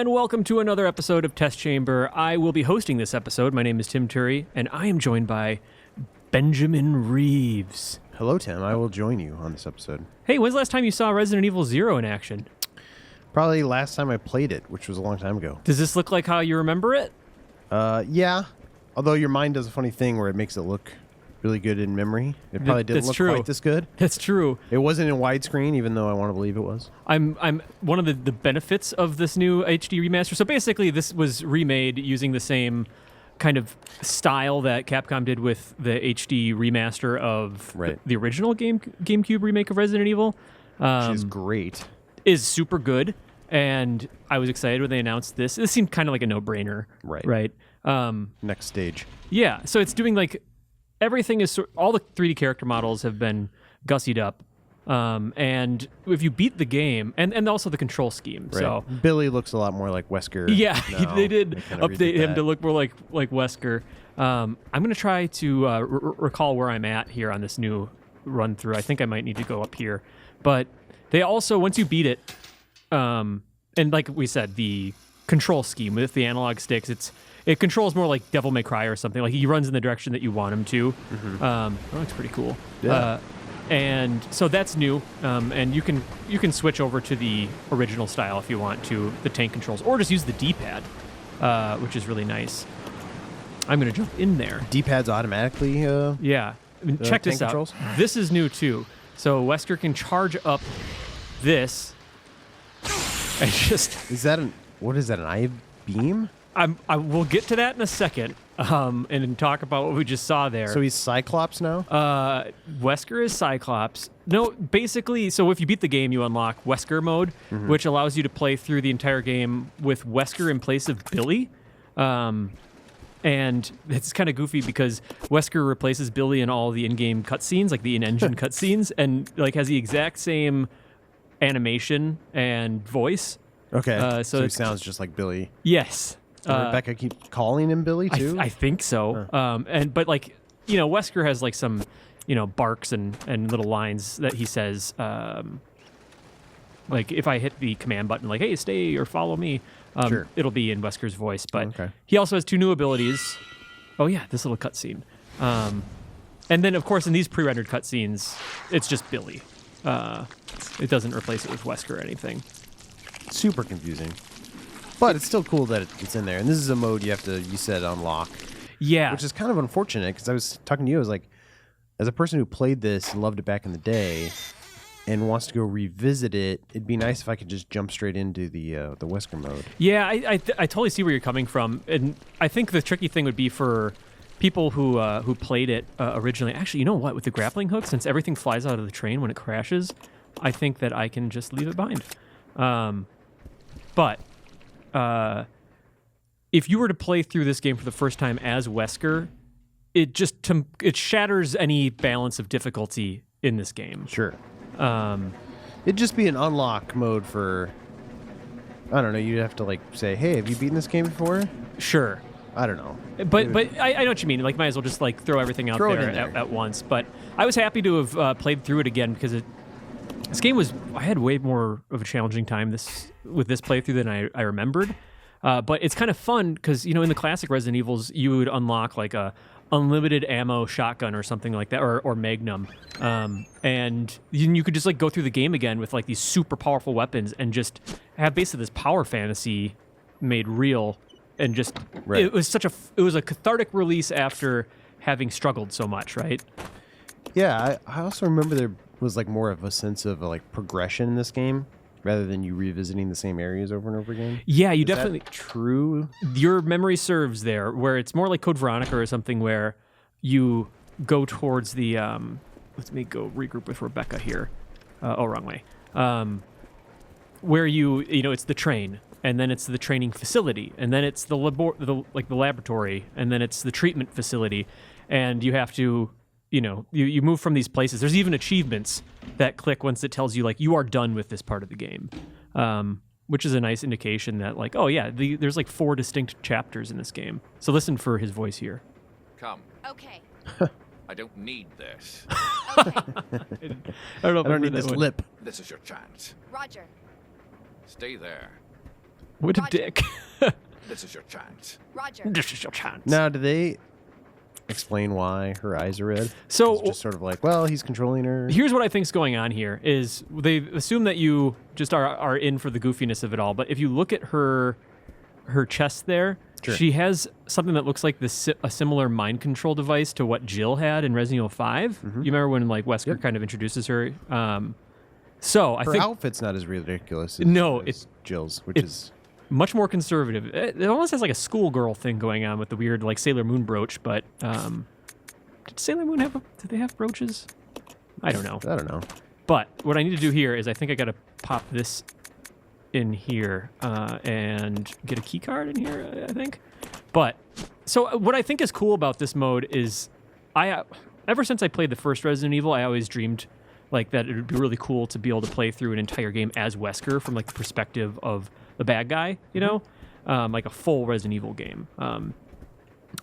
and welcome to another episode of Test Chamber. I will be hosting this episode. My name is Tim Turi, and I am joined by Benjamin Reeves. Hello, Tim. I will join you on this episode. Hey, when's the last time you saw Resident Evil 0 in action? Probably last time I played it, which was a long time ago. Does this look like how you remember it? Yeah. Although your mind does a funny thing where it makes it look really good in memory. It probably didn't look quite this good. That's true. It wasn't in widescreen, even though I want to believe it was. I'm one of the benefits of this new HD remaster. So basically, this was remade using the same kind of style that Capcom did with the HD remaster of the original GameCube remake of Resident Evil. Which is great. Is super good, and I was excited when they announced this. This seemed kind of like a no-brainer. Right. Next stage. Yeah, so it's doing like everything is all the 3D character models have been gussied up, and if you beat the game, and also the control scheme. Right. So Billy looks a lot more like Wesker. Yeah, now. they did update him to look more like Wesker. I'm gonna try to recall where I'm at here on this new run through. I think I might need to go up here, but they also, once you beat it, and like we said, the control scheme with the analog sticks, it controls more like Devil May Cry or something. Like he runs in the direction that you want him to. That looks pretty cool. Yeah. And so that's new. And you can switch over to the original style if you want to, the tank controls, or just use the D-pad, which is really nice. I'm gonna jump in there. D-pads automatically. Yeah. Check this out. Controls? This is new too. So Wesker can charge up this and just. What is that? An I-beam? I will get to that in a second, and talk about what we just saw there. So he's Cyclops now? Wesker is Cyclops. No, basically, so if you beat the game, you unlock Wesker mode, which allows you to play through the entire game with Wesker in place of Billy. And it's kind of goofy because Wesker replaces Billy in all the in-game cutscenes, like the in-engine cutscenes, and like has the exact same animation and voice. Okay, so he sounds just like Billy. Yes. Rebecca keep calling him Billy too? I think so. But like, Wesker has like some, barks and little lines that he says. Like if I hit the command button, like, hey, stay or follow me, sure. It'll be in Wesker's voice. But he also has two new abilities. Oh yeah, this little cutscene. And then of course in these pre-rendered cutscenes, it's just Billy. It doesn't replace it with Wesker or anything. Super confusing. But it's still cool that it's in there. And this is a mode you said unlock. Yeah. Which is kind of unfortunate because I was talking to you, I was like, as a person who played this and loved it back in the day and wants to go revisit it, it'd be nice if I could just jump straight into the Wesker mode. Yeah, I totally see where you're coming from. And I think the tricky thing would be for people who played it originally. Actually, you know what? With the grappling hook, since everything flies out of the train when it crashes, I think that I can just leave it behind. But if you were to play through this game for the first time as Wesker, it shatters any balance of difficulty in this game. Sure. It'd just be an unlock mode for, I don't know, you'd have to like say, hey, have you beaten this game before? Sure. I don't know. But I know what you mean. Like, might as well just like throw everything out there at once. But I was happy to have played through it again because this game I had way more of a challenging time with this playthrough than I remembered. But it's kind of fun because, in the classic Resident Evils, you would unlock like a unlimited ammo shotgun or something like that, or Magnum. And you could just like go through the game again with like these super powerful weapons and just have basically this power fantasy made real. And just, it was a cathartic release after having struggled so much, right? Yeah, I also remember there was like more of a sense of like progression in this game rather than you revisiting the same areas over and over again. Yeah, Is definitely. That true? Your memory serves there, where it's more like Code Veronica or something, where you go towards the. Let me go regroup with Rebecca here. Wrong way. Where it's the train. And then it's the training facility, and then it's the laboratory, and then it's the treatment facility, and you have to, you move from these places. There's even achievements that click once it tells you like you are done with this part of the game, which is a nice indication that like, oh yeah, there's like 4 distinct chapters in this game. So listen for his voice here. Come. Okay. I don't need this. Okay. I don't need this lip. This is your chance. Roger. Stay there. What a dick. This is your chance. Roger. This is your chance. Now, do they explain why her eyes are red? So it's just sort of like, well, he's controlling her. Here's what I think's going on here is they assume that you just are in for the goofiness of it all. But if you look at her chest there, Sure. she has something that looks like a similar mind control device to what Jill had in Resident Evil 5. You remember when like Wesker kind of introduces her? So I Her think outfit's not as ridiculous as, No, as Jill's, which it's- is... much more conservative. It almost has like a schoolgirl thing going on with the weird like Sailor Moon brooch. But did Sailor Moon did they have brooches? I don't know. I don't know. But what I need to do here is I think I got to pop this in here and get a key card in here, I think. But so what I think is cool about this mode is ever since I played the first Resident Evil, I always dreamed like that it would be really cool to be able to play through an entire game as Wesker from like the perspective of the bad guy, you know, like a full Resident Evil game.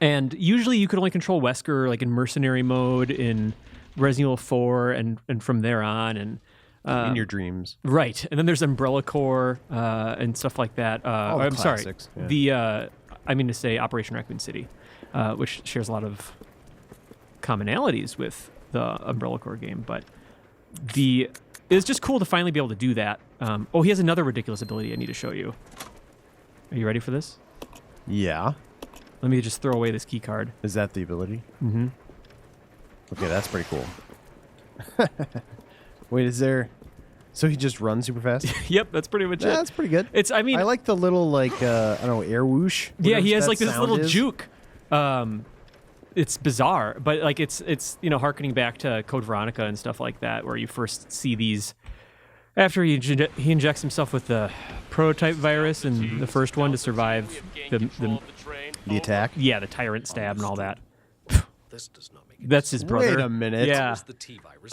And usually you could only control Wesker like in mercenary mode in Resident Evil 4 and from there on. And In your dreams. right. And then there's Umbrella Corps and stuff like that. All the I'm classics, sorry. yeah. I mean to say Operation Raccoon City, which shares a lot of commonalities with the Umbrella Corps game. But it's just cool to finally be able to do that. He has another ridiculous ability I need to show you. Are you ready for this? Yeah. Let me just throw away this key card. Is that the ability? Mm-hmm. Okay, that's pretty cool. Wait, is there... So he just runs super fast? Yep, that's pretty much Yeah, it. that's pretty good. I mean, I like the little, like, I don't know, air whoosh. yeah, he whatever has that like this sound little is. juke. It's bizarre, but like it's harkening back to Code Veronica and stuff like that, where you first see these after he injects himself with the prototype virus and the first one to survive The attack? the tyrant stab and all that. This does not make That's his brother. Wait a minute. Yeah. the T-virus.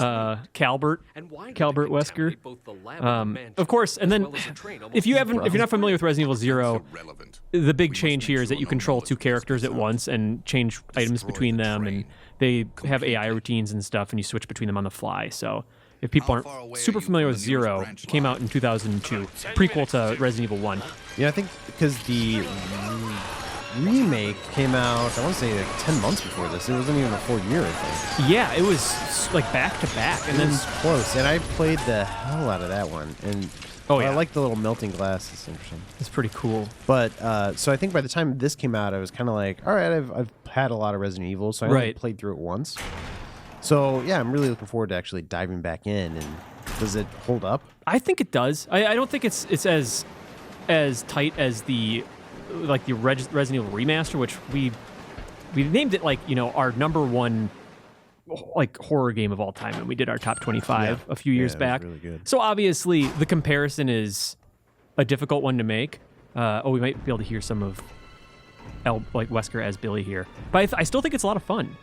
Calbert. And why did Calbert it Wesker. contaminate both the lab and the mansion, Of course, and as then well as the train almost if you're not immediately? familiar with Resident Evil Zero, Irrelevant. the big change here is that you control two characters at once and change items between them, and they have AI routines and stuff, and you switch between them on the fly. So if people aren't super familiar with Zero, it came out in 2002, prequel to Resident Evil 1. Yeah, I think because the remake came out, I want to say like 10 months before this. It wasn't even a full year, I think. Yeah, it was like back to back, and And then then close. And I played the hell out of that one. And yeah. I like the little melting glass. It's interesting. it's pretty cool. But so I think by the time this came out, I was kind of like, all right, I've had a lot of Resident Evil, so I only Right. played through it once. So yeah, I'm really looking forward to actually diving back in. And does it hold up? I think it does. I don't think it's as tight as the Resident Evil remaster, which we named it like our number one like horror game of all time, and we did our top 25 a few years it was back. really good. So obviously the comparison is a difficult one to make. We might be able to hear some of Wesker as Billy here, but I still think it's a lot of fun.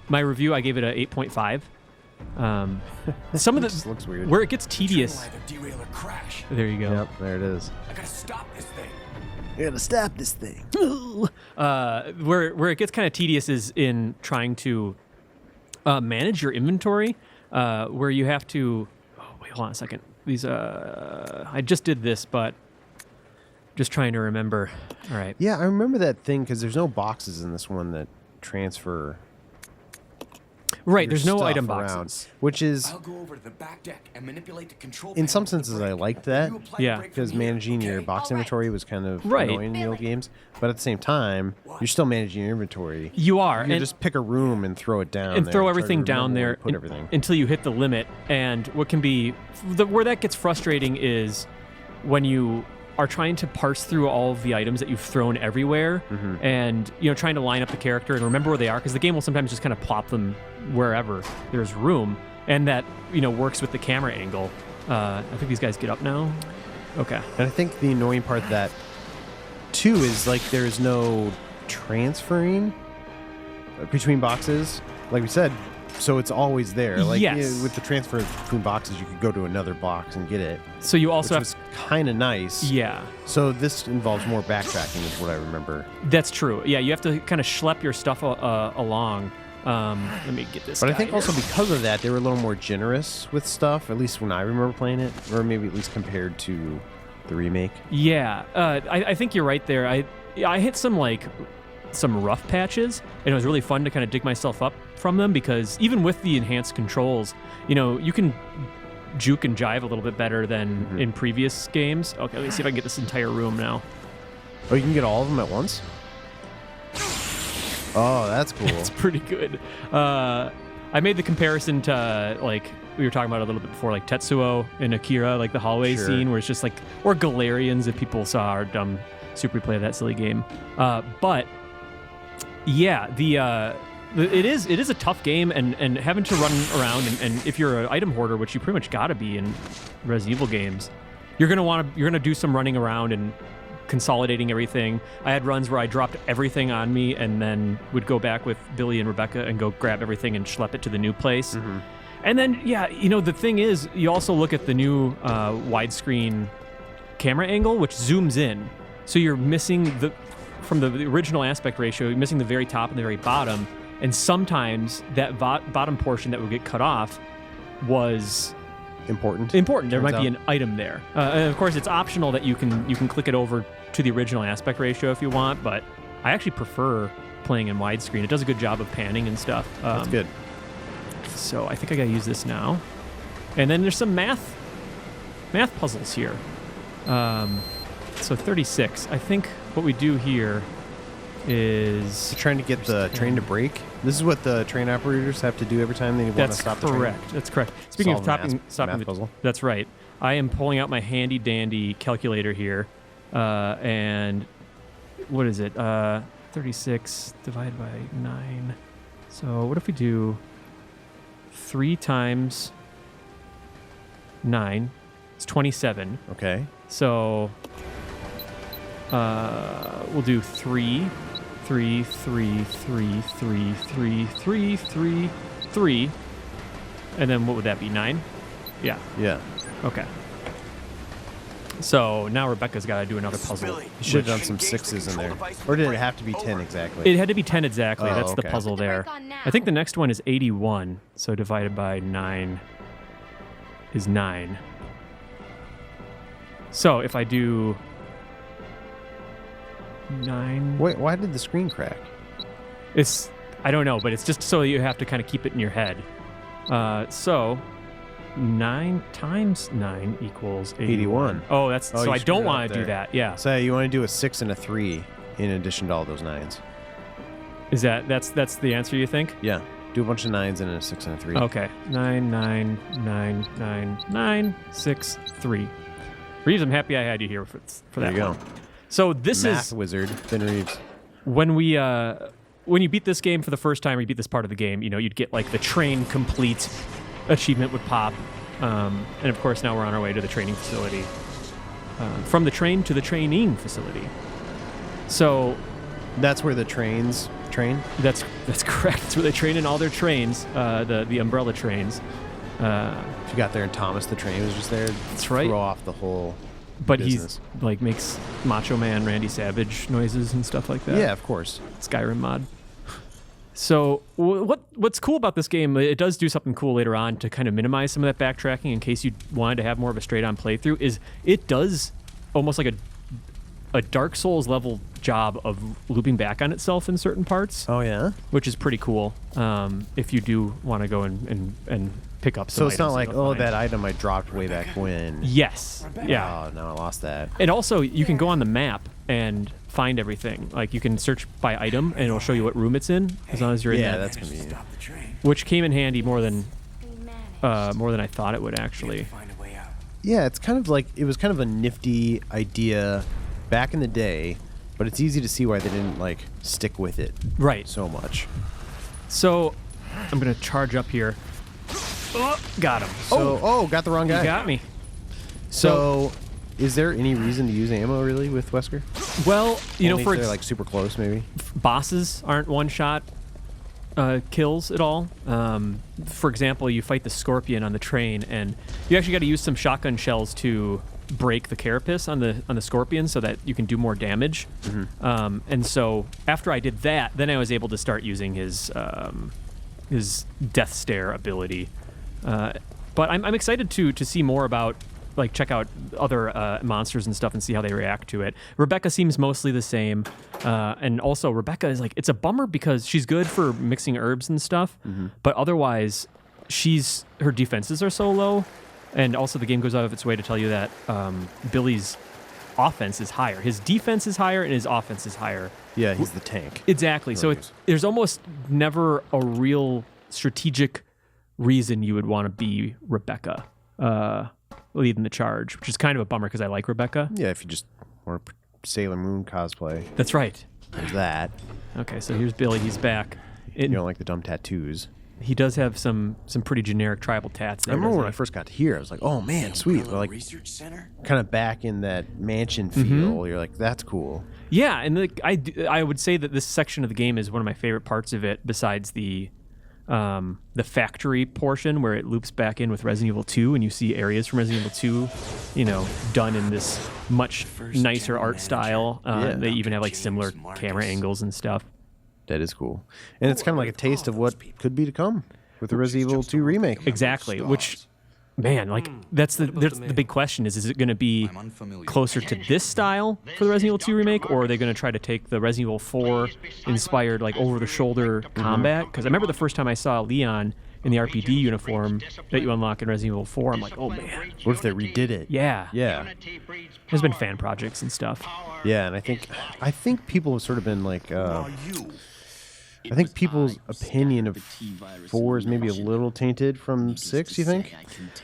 My review, I gave it a 8.5. Some of It just looks weird. where it gets tedious. Derail or crash. There you go. Yep, there it is. I gotta stop this thing. You gotta stop this thing. Where it gets kind of tedious is in trying to manage your inventory, where you have to. Oh, wait, hold on a second. These I just did this, but just trying to remember. All right. Yeah, I remember that thing because there's no boxes in this one that transfer. Right. your There's no stuff item around, boxes. which is I'll go over to the back deck and manipulate the control in panel some with the senses I brake. liked that You apply the Yeah. brake because from here, managing your okay? box inventory was kind of Right. annoying in the old games. But at the same time, you're still managing your inventory. You are, You and just pick a room and throw it down and there throw try to everything down remember where there to put everything. until you hit the limit. And what can be where that gets frustrating is when you are trying to parse through all of the items that you've thrown everywhere, and trying to line up the character and remember where they are, because the game will sometimes just kind of plop them wherever there's room, and that works with the camera angle. I think these guys get up now. Okay. And I think the annoying part of that too is like there's no transferring between boxes, like we said. So it's always there. Like Yes. with the transfer between boxes, you could go to another box and get it, So you which also have was kind of nice. yeah. So this involves more backtracking, is what I remember. That's true. Yeah, you have to kind of schlep your stuff along. Let me get this. But I guy think here. also because of that, they were a little more generous with stuff. At least when I remember playing it, or maybe at least compared to the remake. Yeah, I think you're right there. I hit some rough patches, and it was really fun to kind of dig myself up from them because even with the enhanced controls, you can juke and jive a little bit better than in previous games. Okay, let me see if I can get this entire room now. Oh, you can get all of them at once? Oh, that's cool. It's pretty good. I made the comparison to we were talking about a little bit before, like Tetsuo in Akira, like the hallway scene where it's just or Galarians if people saw our dumb super replay of that silly game. But yeah, it is a tough game, and having to run around and if you're an item hoarder, which you pretty much got to be in Resident Evil games, you're gonna do some running around and consolidating everything. I had runs where I dropped everything on me and then would go back with Billy and Rebecca and go grab everything and schlep it to the new place. And then, the thing is, you also look at the new widescreen camera angle, which zooms in. So you're missing from the original aspect ratio, you're missing the very top and the very bottom. And sometimes that bottom portion that would get cut off was important. There might be an item there. And of course, it's optional that you can click it over to the original aspect ratio if you want, but I actually prefer playing in widescreen. It does a good job of panning and stuff. That's good. So I think I gotta use this now. And then there's some math puzzles here. So 36. I think what we do here is trying to get the train to brake. This is what the train operators have to do every time they want to stop the train. That's correct. Speaking of stopping math puzzle. That's right. I am pulling out my handy dandy calculator here, and what is it? 36 divided by 9. So what if we do 3 times 9? It's 27. Okay. So we'll do 3, 3, 3, 3, 3, 3, 3, 3, 3. And then what would that be, 9? Yeah. Yeah. Okay. So now Rebecca's got to do another puzzle. You should have done some 6s in there. Or did it have to be 10 exactly? It had to be 10 exactly. That's the okay. puzzle there. I think the next one is 81. So divided by 9 is 9. So if I do 9... Wait, why did the screen crack? I don't know, but it's just so you have to kind of keep it in your head. So 9 times 9 equals 81. Oh, so I don't want to do that. Yeah. So you want to do a 6 and a 3 in addition to all those 9s. Is that's the answer you think? Yeah. Do a bunch of 9s and a 6 and a 3. Okay. 9, 9, 9, 9, 9, 6, 3. Reeves, I'm happy I had you here for that. There you go. So this Math wizard, Ben Reeves. When you beat this game for the first time, or you beat this part of the game, you'd get the train complete achievement would pop. And of course, now we're on our way to the training facility. From the train to the training facility. So that's where the trains train? That's correct. That's where they train in all their trains, the umbrella trains. If you got there and Thomas the train was just there, that's right. Throw off the whole He's business. makes Macho Man Randy Savage noises and stuff like that. Yeah, of course. Skyrim mod. So what's cool about this game, it does do something cool later on to kind of minimize some of that backtracking in case you wanted to have more of a straight-on playthrough, is it does almost like a Dark Souls level job of looping back on itself in certain parts. Oh, yeah? Which is pretty cool if you do want to go and pick up some So it's not items like, that item I dropped way back when. Yes. Yeah. Oh, no, I lost that. And also, you can go on the map and find everything. Like, you can search by item, and it'll show you what room it's in, as long as you're in that. Yeah, that's convenient. Which came in handy more than I thought it would, actually. Yeah, it's kind of like, it was kind of a nifty idea back in the day, but it's easy to see why they didn't, stick with it so much. So, I'm going to charge up here. Oh, got him. So, got the wrong guy. You got me. So, is there any reason to use ammo, really, with Wesker? Well, Only if they're, super close, maybe? Bosses aren't one-shot kills at all. For example, you fight the Scorpion on the train, and you actually got to use some shotgun shells to break the carapace on the Scorpion so that you can do more damage. Mm-hmm. And so after I did that, then I was able to start using his Death Stare ability. But I'm excited to see more about like check out other monsters and stuff and see how they react to it. Rebecca seems mostly the same, and also Rebecca is like, it's a bummer because she's good for mixing herbs and stuff, but otherwise her defenses are so low, and also the game goes out of its way to tell you that Billy's offense is higher. His defense is higher and his offense is higher. Yeah, he's the tank. Exactly. So there's almost never a real strategic reason you would want to be Rebecca leading the charge, which is kind of a bummer because I like Rebecca. Yeah, if you just want to Sailor Moon cosplay. That's right. There's that. Okay, so here's Billy. He's back. You don't like the dumb tattoos. He does have some pretty generic tribal tats there. I remember when I first got to here, I was like, oh man, sweet. But like, Research Center? kind of back in that mansion feel. You're like, that's cool. Yeah, and I would say that this section of the game is one of my favorite parts of it, besides the factory portion where it loops back in with Resident Evil 2, and you see areas from Resident Evil 2, done in this much nicer art style. They even have like similar camera angles and stuff. That is cool. And it's kind of like a taste of what could be to come with the Resident Evil 2 remake. Exactly, which, man, like that's the big question is it going to be closer to this style for the Resident Evil 2 remake, or are they going to try to take the Resident Evil 4 inspired like over-the-shoulder combat? Because I remember the first time I saw Leon in the RPD uniform that you unlock in Resident Evil 4, I'm like, oh man. What if they redid it? Yeah. Yeah. There's been fan projects and stuff. Yeah, and I think people have sort of been like... I think people's opinion of 4 is maybe a little tainted from 6, you think?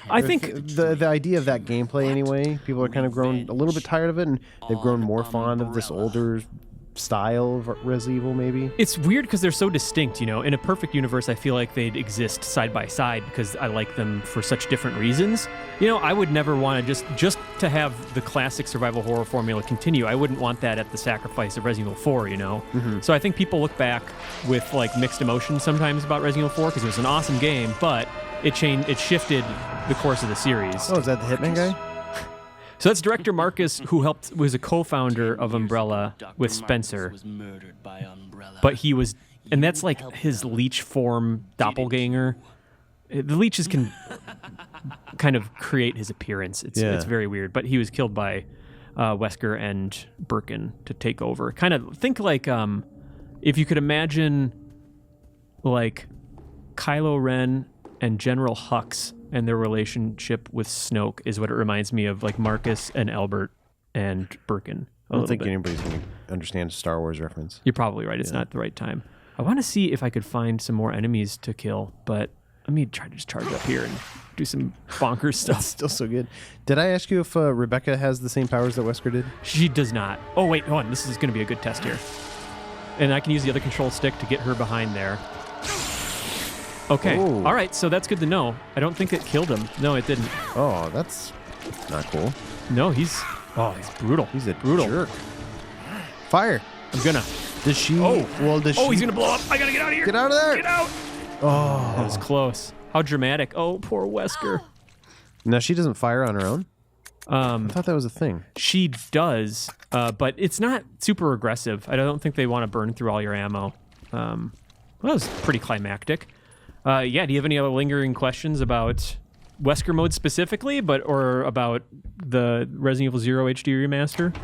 I think the idea of that gameplay anyway, people are kind of grown a little bit tired of it, and they've grown more fond of this older style of Resident Evil, maybe. it's weird because they're so distinct, In a perfect universe, I feel like they'd exist side by side because I like them for such different reasons. I would never want to just to have the classic survival horror formula continue. I wouldn't want that at the sacrifice of Resident Evil 4, So I think people look back with like mixed emotions sometimes about Resident Evil 4 because it was an awesome game, but it shifted the course of the series. Oh, is that the Hitman guy? So that's director Marcus, who was a co-founder of Umbrella with Spencer. But he was, and that's like his leech form doppelganger. The leeches can kind of create his appearance. It's very weird. But he was killed by Wesker and Birkin to take over. Kind of think like if you could imagine like Kylo Ren and General Hux and their relationship with Snoke is what it reminds me of, like Marcus and Albert and Birkin. I don't think anybody's going to understand a Star Wars reference. You're probably right. It's not the right time. I want to see if I could find some more enemies to kill, but let me try to just charge up here and do some bonkers stuff. That's still so good. Did I ask you if Rebecca has the same powers that Wesker did? She does not. Oh, wait, hold on. This is going to be a good test here. And I can use the other control stick to get her behind there. Okay. Ooh. All right, so that's good to know. I don't think it killed him. No, it didn't. Oh, that's not cool. No, he's brutal. He's a brutal jerk. Fire. I'm gonna. Does she? He's gonna blow up. I gotta get out of here. Get out of there. Get out. Oh, That was close. How dramatic. Oh, poor Wesker. Now she doesn't fire on her own? I thought that was a thing. She does, but it's not super aggressive. I don't think they want to burn through all your ammo. Well, that was pretty climactic. Do you have any other lingering questions about Wesker mode specifically, or about the Resident Evil 0 HD remaster?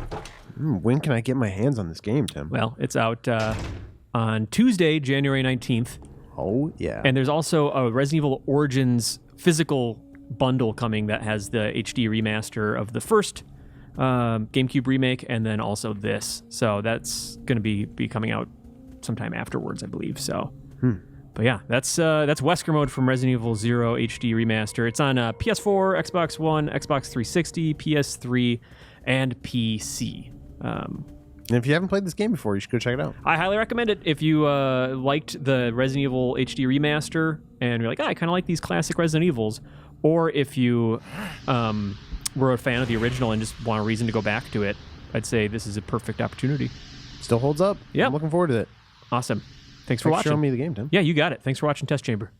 When can I get my hands on this game, Tim? Well, it's out on Tuesday, January 19th. Oh, yeah. And there's also a Resident Evil Origins physical bundle coming that has the HD remaster of the first GameCube remake, and then also this. So that's going to be coming out sometime afterwards, I believe. So, But yeah, that's Wesker mode from Resident Evil 0 HD remaster. It's on PS4, Xbox One, Xbox 360, PS3, and PC. And if you haven't played this game before, you should go check it out. I highly recommend it. If you liked the Resident Evil HD remaster and you're like, I kind of like these classic Resident Evils, or if you were a fan of the original and just want a reason to go back to it, I'd say this is a perfect opportunity. Still holds up. Yeah. I'm looking forward to it. Awesome. Thanks for watching. Showing me the game, Tim. Yeah, you got it. Thanks for watching Test Chamber.